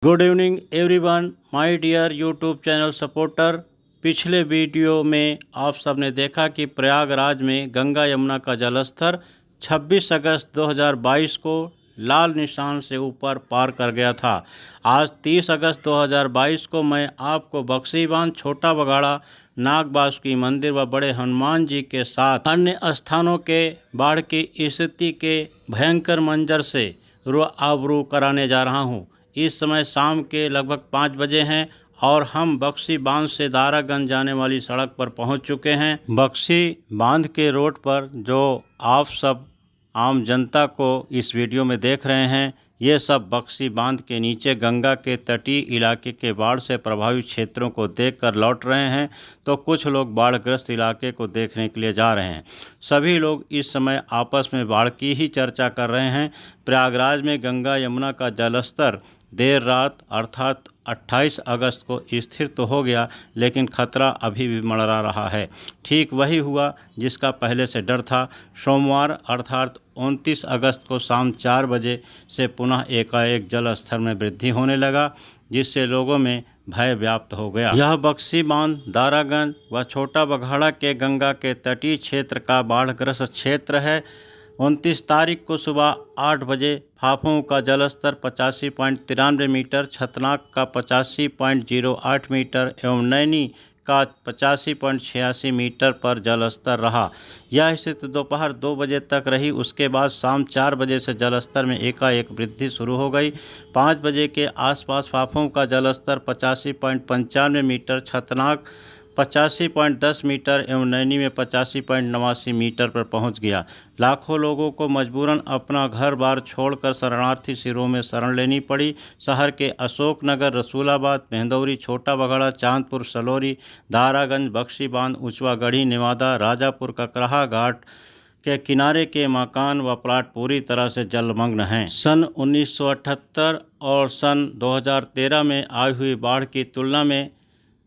Good evening everyone, my dear YouTube channel supporter. पिछले video में आप सबने देखा कि प्रयागराज में गंगा यमुना का जलस्तर 26 अगस्त 2022 को लाल निशान से ऊपर पार कर गया था। आज 30 अगस्त 2022 को मैं आपको बक्सी बांध, छोटा बघाड़ा, नाग बासुकी मंदिर व बड़े हनुमान जी के साथ अन्य स्थानों के बाढ़ की स्थिति के भयंकर मंजर से रूबरू कराने जा रहा हूँ। इस समय शाम के लगभग 5 बजे हैं और हम बक्सी बांध से दारागंज जाने वाली सड़क पर पहुंच चुके हैं। बक्सी बांध के रोड पर जो आप सब आम जनता को इस वीडियो में देख रहे हैं, ये सब बक्सी बांध के नीचे गंगा के तटीय इलाके के बाढ़ से प्रभावित क्षेत्रों को देखकर लौट रहे हैं, तो कुछ लोग बाढ़ग्रस्त इलाके को देखने के लिए जा रहे हैं। सभी लोग इस समय आपस में बाढ़ की ही चर्चा कर रहे हैं। प्रयागराज में गंगा यमुना का जलस्तर देर रात अर्थात 28 अगस्त को स्थिर तो हो गया, लेकिन खतरा अभी भी मंडरा रहा है। ठीक वही हुआ जिसका पहले से डर था। सोमवार अर्थात 29 अगस्त को शाम 4 बजे से पुनः एकाएक जल स्तर में वृद्धि होने लगा, जिससे लोगों में भय व्याप्त हो गया। यह बक्सी बांध, दारागंज व छोटा बघाड़ा के गंगा के तटीय क्षेत्र का बाढ़ग्रस्त क्षेत्र है। 29 तारीख को सुबह 8 बजे फाफों का जलस्तर 85.93 मीटर, छतनाक का 85.08 मीटर एवं नैनी का 85.86 मीटर पर जलस्तर रहा। यह स्थिति दोपहर 2 बजे तक रही। उसके बाद शाम 4 बजे से जलस्तर में एकाएक वृद्धि शुरू हो गई। 5 बजे के आसपास फाफों का जलस्तर 85.95 मीटर, छतनाक 85.10 मीटर एवं नैनी में 85.89 मीटर पर पहुंच गया। लाखों लोगों को मजबूरन अपना घर बार छोड़कर शरणार्थी शिविरों में शरण लेनी पड़ी। शहर के अशोकनगर, रसूलाबाद, मेहंदौरी, छोटा बघाड़ा, चांदपुर, सलोरी, दारागंज, बक्सी बांध, उचवा गढ़ी, नेवादा, राजापुर, ककराहा घाट के किनारे के मकान व प्लाट पूरी तरह से जलमग्न हैं। सन 1978 और सन 2013 में आई हुई बाढ़ की तुलना में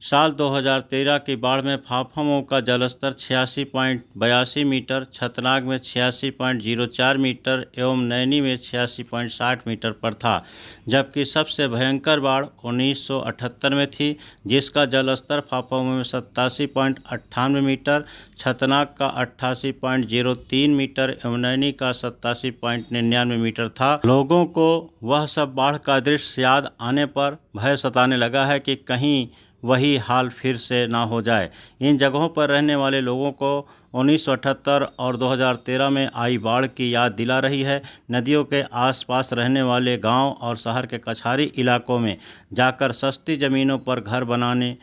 साल 2013 की बाढ़ में फाफामऊ का जलस्तर 86.82 मीटर, छतनाग में 86.04 मीटर एवं नैनी में 86.60 मीटर पर था, जबकि सबसे भयंकर बाढ़ 1978 में थी, जिसका जलस्तर फाफामऊ में 87.98 मीटर, छतनाग का 88.03 मीटर एवं नैनी का 87.99 मीटर था। लोगों को वह सब बाढ़ का दृश्य याद आने पर भय सताने लगा है कि कहीं वही हाल फिर से ना हो जाए। इन जगहों पर रहने वाले लोगों को 1978 और 2013 में आई बाढ़ की याद दिला रही है। नदियों के आसपास रहने वाले गांव और शहर के कछारी इलाकों में जाकर सस्ती ज़मीनों पर घर बनाने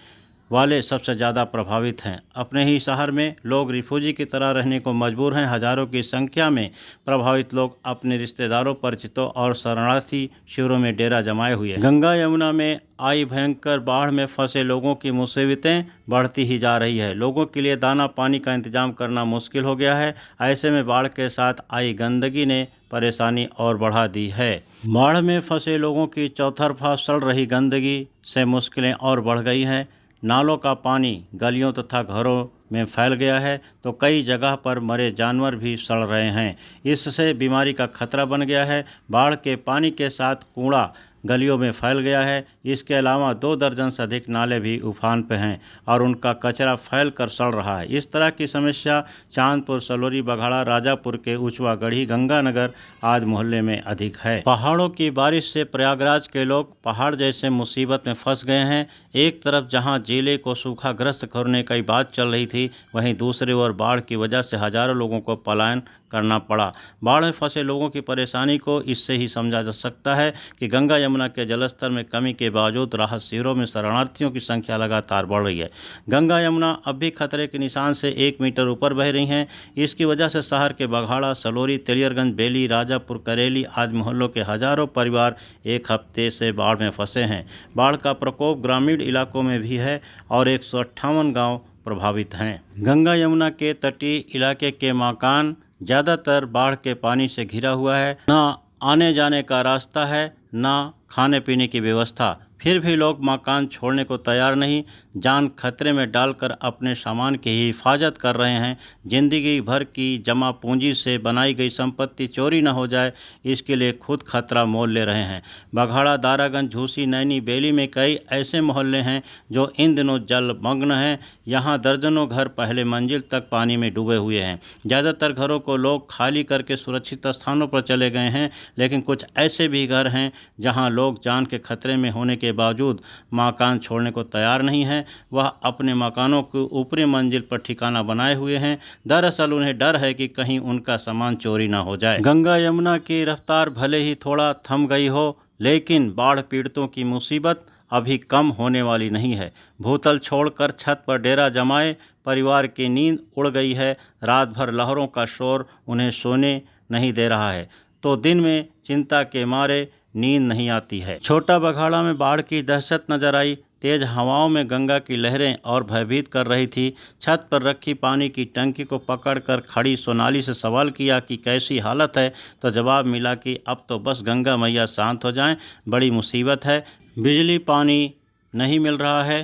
वाले सबसे ज़्यादा प्रभावित हैं। अपने ही शहर में लोग रिफ्यूजी की तरह रहने को मजबूर हैं। हजारों की संख्या में प्रभावित लोग अपने रिश्तेदारों, परिचितों और शरणार्थी शिविरों में डेरा जमाए हुए हैं। गंगा यमुना में आई भयंकर बाढ़ में फंसे लोगों की मुसीबतें बढ़ती ही जा रही है। लोगों के लिए दाना पानी का इंतजाम करना मुश्किल हो गया है। ऐसे में बाढ़ के साथ आई गंदगी ने परेशानी और बढ़ा दी है। बाढ़ में फंसे लोगों की चौतरफा सड़ रही गंदगी से मुश्किलें और बढ़ गई हैं। नालों का पानी गलियों तथा घरों में फैल गया है, तो कई जगह पर मरे जानवर भी सड़ रहे हैं। इससे बीमारी का खतरा बन गया है। बाढ़ के पानी के साथ कूड़ा गलियों में फैल गया है। इसके अलावा 2 दर्जन से अधिक नाले भी उफान पे हैं और उनका कचरा फैल कर सड़ रहा है। इस तरह की समस्या चांदपुर, सलोरी, बघाड़ा, राजापुर के उचवा गढ़ी, गंगानगर आदि मोहल्ले में अधिक है। पहाड़ों की बारिश से प्रयागराज के लोग पहाड़ जैसे मुसीबत में फंस गए हैं। एक तरफ जहां जिले को सूखाग्रस्त करने की बात चल रही थी, वहीं दूसरी ओर बाढ़ की वजह से हजारों लोगों को पलायन करना पड़ा। बाढ़ में फंसे लोगों की परेशानी को इससे ही समझा जा सकता है कि गंगा यमुना के जलस्तर में कमी के बावजूद राहत शिविरों में शरणार्थियों की संख्या लगातार बढ़ रही है। गंगा यमुना अब भी खतरे के निशान से 1 मीटर ऊपर बह रही हैं। इसकी वजह से शहर के बघाड़ा, सलोरी, तेलियरगंज, बेली, राजापुर, करेली आदि मोहल्लों के हजारों परिवार एक हफ्ते से बाढ़ में फंसे हैं। बाढ़ का प्रकोप ग्रामीण इलाकों में भी है और 158 गाँव प्रभावित हैं। गंगा यमुना के तटीय इलाके के मकान ज़्यादातर बाढ़ के पानी से घिरा हुआ है। न आने जाने का रास्ता है, न खाने पीने की व्यवस्था। फिर भी लोग मकान छोड़ने को तैयार नहीं, जान खतरे में डालकर अपने सामान की हिफाजत कर रहे हैं। जिंदगी भर की जमा पूंजी से बनाई गई संपत्ति चोरी न हो जाए, इसके लिए खुद खतरा मोल ले रहे हैं। बघाड़ा, दारागंज, झूसी, नैनी, बेली में कई ऐसे मोहल्ले हैं जो इन दिनों जलमग्न हैं। यहाँ दर्जनों घर पहले मंजिल तक पानी में डूबे हुए हैं। ज़्यादातर घरों को लोग खाली करके सुरक्षित स्थानों पर चले गए हैं, लेकिन कुछ ऐसे भी घर हैं जहां लोग जान के खतरे में होने के बावजूद मकान छोड़ने को तैयार नहीं हैं। वह अपने मकानों को ऊपरी मंजिल पर ठिकाना बनाए हुए हैं। दरअसल उन्हें डर है कि कहीं उनका सामान चोरी ना हो जाए। गंगा यमुना की रफ्तार भले ही थोड़ा थम गई हो, लेकिन बाढ़ पीड़ितों की मुसीबत अभी कम होने वाली नहीं है। भूतल छोड़कर छत पर डेरा जमाए परिवार की नींद उड़ गई है। रात भर लहरों का शोर उन्हें सोने नहीं दे रहा है, तो दिन में चिंता के मारे नींद नहीं आती है। छोटा बघाड़ा में बाढ़ की दहशत नजर आई। तेज हवाओं में गंगा की लहरें और भयभीत कर रही थी। छत पर रखी पानी की टंकी को पकड़कर खड़ी सोनाली से सवाल किया कि कैसी हालत है, तो जवाब मिला कि अब तो बस गंगा मैया शांत हो जाएं, बड़ी मुसीबत है। बिजली पानी नहीं मिल रहा है।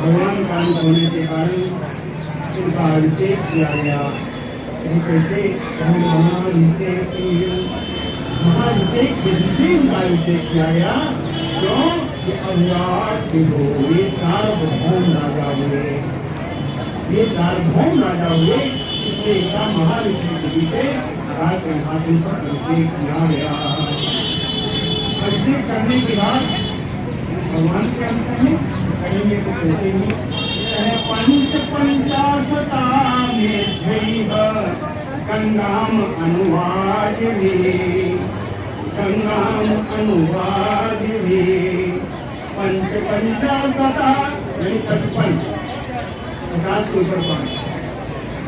भगवान का होने के कारण उनका अभिषेक किया गया। महाभिषेक से उनका अभिषेक किया गया। क्यों? ये अभिलाष ये सार्वभौम राजा हुए, ये सार्वभौम राजा हुए, इसलिए इसका महाभिषेक विधि से राजसिंहासन पर अभिषेक किया गया। अभिषेक करने के बाद भगवान के अंत में कहेंगे तो कहते हैं पंच पंचाशता में गंगाम अनुवाद में, गंगाम अनुवाद में पंच पंचाशता यानी 55, 50 के ऊपर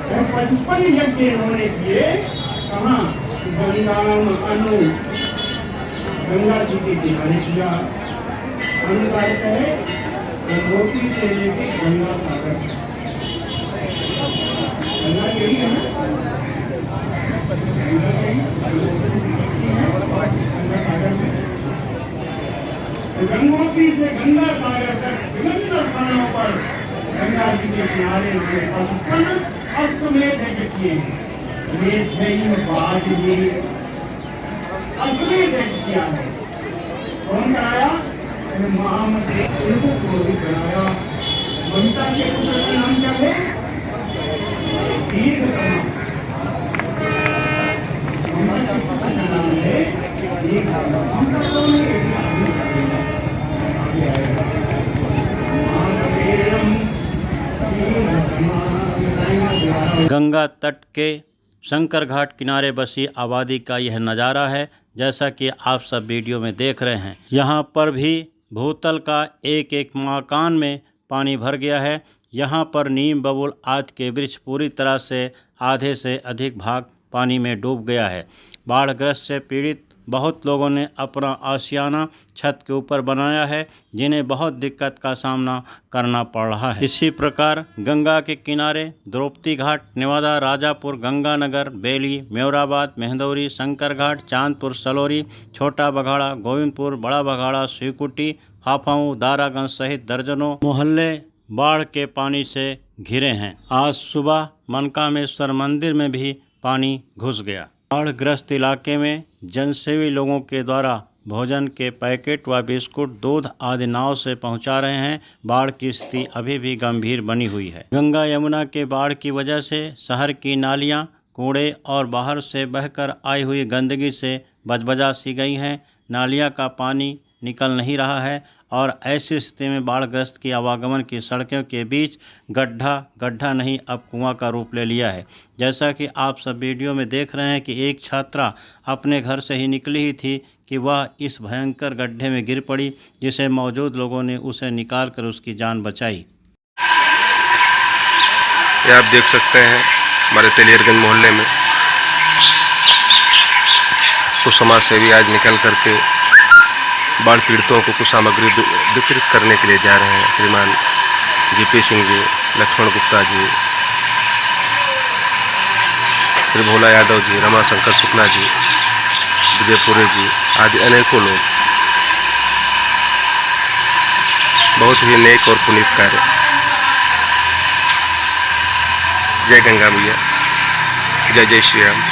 55 यज्ञ इन्होंने किए। कहाँ? गंगाम अनु, गंगा जी के किनारे किया। अनुवाद है मोती से लेके गंगा सागर, गंगा यही है ना, गंगा सागर में गंगोत्री से गंगा सागर तक विभिन्न स्थानों पर गंगा जी के किनारे अश्वमेध यज्ञ किए। अश्वमेध यज्ञ किया है। कौन कराया? महामंत्री कराया। ममता के पुत्र का नाम क्या है? ममता के पुत्र का नाम है गंगा तट के शंकर घाट किनारे बसी आबादी का यह नज़ारा है, जैसा कि आप सब वीडियो में देख रहे हैं। यहाँ पर भी भूतल का एक एक मकान में पानी भर गया है। यहाँ पर नीम, बबूल आदि के वृक्ष पूरी तरह से आधे से अधिक भाग पानी में डूब गया है। बाढ़ग्रस्त से पीड़ित बहुत लोगों ने अपना आशियाना छत के ऊपर बनाया है, जिन्हें बहुत दिक्कत का सामना करना पड़ रहा है। इसी प्रकार गंगा के किनारे द्रौपदी घाट, नेवादा, राजापुर, गंगानगर, बेली, म्योराबाद, मेहंदौरी, शंकर घाट, चांदपुर, सलोरी, छोटा बघाड़ा, गोविंदपुर, बड़ा बघाड़ा, स्वीकुटी, फाफाऊ, दारागंज सहित दर्जनों मोहल्ले बाढ़ के पानी से घिरे हैं। आज सुबह मनकामेश्वर मंदिर में भी पानी घुस गया। बाढ़ग्रस्त इलाके में जनसेवी लोगों के द्वारा भोजन के पैकेट व बिस्कुट, दूध आदि नाव से पहुंचा रहे हैं। बाढ़ की स्थिति अभी भी गंभीर बनी हुई है। गंगा यमुना के बाढ़ की वजह से शहर की नालियां कूड़े और बाहर से बहकर आई हुई गंदगी से बजबजा सी गई हैं। नालियां का पानी निकल नहीं रहा है और ऐसी स्थिति में बाढ़ग्रस्त की आवागमन की सड़कों के बीच गड्ढा नहीं अब कुआं का रूप ले लिया है। जैसा कि आप सब वीडियो में देख रहे हैं कि एक छात्रा अपने घर से ही निकली ही थी कि वह इस भयंकर गड्ढे में गिर पड़ी, जिसे मौजूद लोगों ने उसे निकालकर उसकी जान बचाई। ये आप देख सकते हैं हमारे तेलियरगंज मोहल्ले में कुछ समाज सेवी आज निकल करके बाढ़ पीड़ितों को कुछ सामग्री वितरित करने के लिए जा रहे हैं। श्रीमान जीपी सिंह जी, लक्ष्मण गुप्ता जी, श्री भोला यादव जी, रमाशंकर शुक्ला जी, विजयपुरी जी आदि अनेकों लोग। बहुत ही नेक और पुनीत कार्य। जय गंगा मैया, जय जय श्री राम।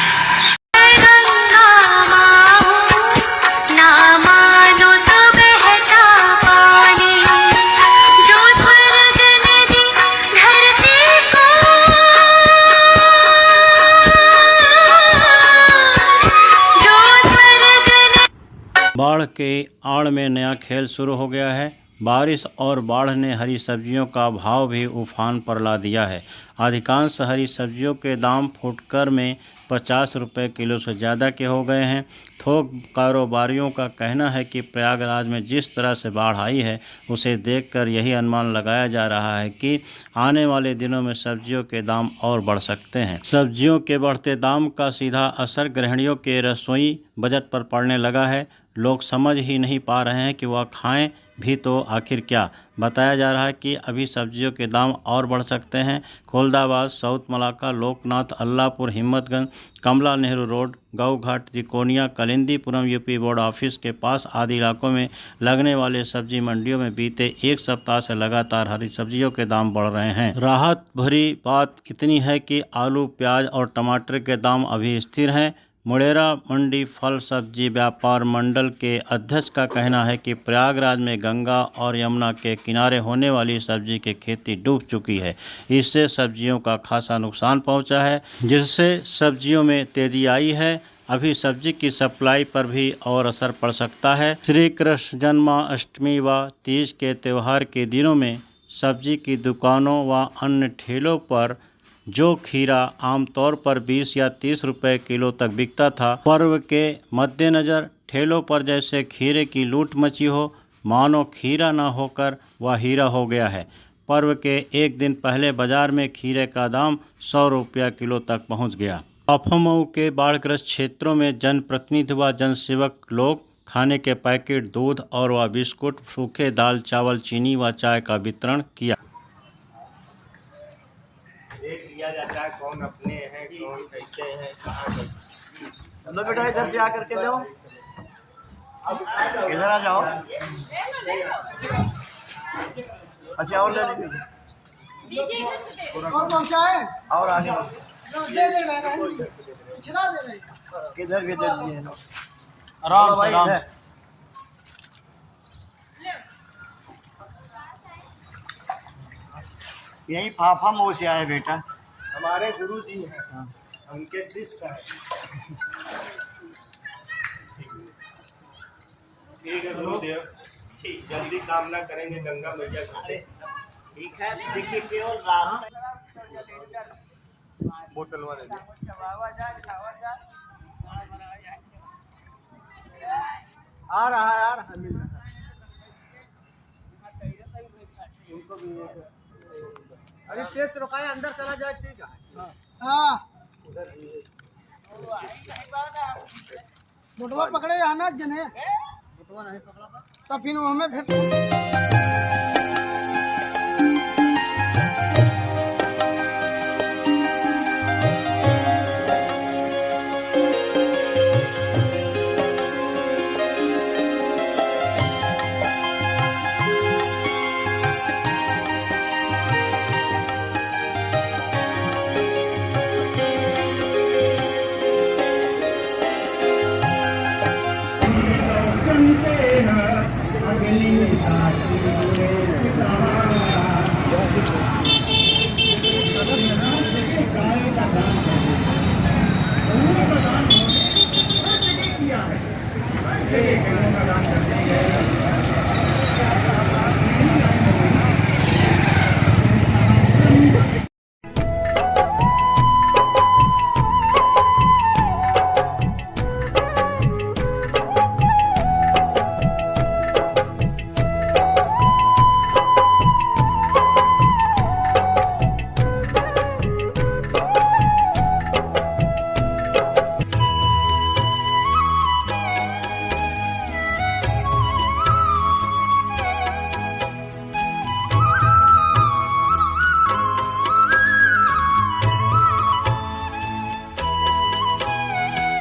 बाढ़ के आड़ में नया खेल शुरू हो गया है। बारिश और बाढ़ ने हरी सब्जियों का भाव भी उफान पर ला दिया है। अधिकांश हरी सब्जियों के दाम फुटकर में 50 रुपये किलो से ज़्यादा के हो गए हैं। थोक कारोबारियों का कहना है कि प्रयागराज में जिस तरह से बाढ़ आई है उसे देखकर यही अनुमान लगाया जा रहा है कि आने वाले दिनों में सब्जियों के दाम और बढ़ सकते हैं। सब्जियों के बढ़ते दाम का सीधा असर गृहिणियों के रसोई बजट पर पड़ने लगा है। लोग समझ ही नहीं पा रहे हैं कि वह खाएं भी तो आखिर क्या। बताया जा रहा है कि अभी सब्जियों के दाम और बढ़ सकते हैं। खुलदाबाद, साउथ मलाका, लोकनाथ, अल्लाहपुर, हिम्मतगंज, कमला नेहरू रोड, गऊ घाट, तिकोनिया, कलिंदीपुरम यूपी बोर्ड ऑफिस के पास आदि इलाकों में लगने वाले सब्जी मंडियों में बीते एक सप्ताह से लगातार हरी सब्जियों के दाम बढ़ रहे हैं। राहत भरी बात इतनी है कि आलू, प्याज और टमाटर के दाम अभी स्थिर हैं। मुडेरा मंडी फल सब्जी व्यापार मंडल के अध्यक्ष का कहना है कि प्रयागराज में गंगा और यमुना के किनारे होने वाली सब्जी की खेती डूब चुकी है। इससे सब्जियों का खासा नुकसान पहुंचा है, जिससे सब्जियों में तेजी आई है। अभी सब्जी की सप्लाई पर भी और असर पड़ सकता है। श्री कृष्ण जन्माष्टमी व तीज के त्यौहार के दिनों में सब्जी की दुकानों व अन्य ठेलों पर जो खीरा आमतौर पर 20 या 30 रुपए किलो तक बिकता था, पर्व के मद्देनज़र ठेलों पर जैसे खीरे की लूट मची हो, मानो खीरा न होकर वह हीरा हो गया है। पर्व के एक दिन पहले बाजार में खीरे का दाम 100 रुपया किलो तक पहुंच गया। अफमऊ के बाढ़ग्रस्त क्षेत्रों में जनप्रतिनिधि व जनसेवक लोग खाने के पैकेट, दूध और व बिस्कुट, सूखे दाल, चावल, चीनी व चाय का वितरण किया। देख लिया जाता है कौन अपने हैं, कौन कैसे हैं, कहाँ कैसे। चलो बेटा इधर से आकर के जाओ, इधर आ जाओ। अच्छा और ले लीजिए और आगे किधर भी दे दीजिए आराम से आराम से। यही फाफा मोह से आए बेटा, हमारे गुरु जी हैं, उनके शिष्य हैं। ठीक है गुरुदेव, ठीक जल्दी कामना करेंगे गंगा मैया से। ठीक है, देखिए केवल रास्ता बोतल वाले आ रहा है यार, उनको भी अरे तेज रुकाए, अंदर चला जाए। ठीक है हाँ, बुटवा पकड़े आना जने, बुटवा नहीं पकड़ा तो फिर हमें फिर अगली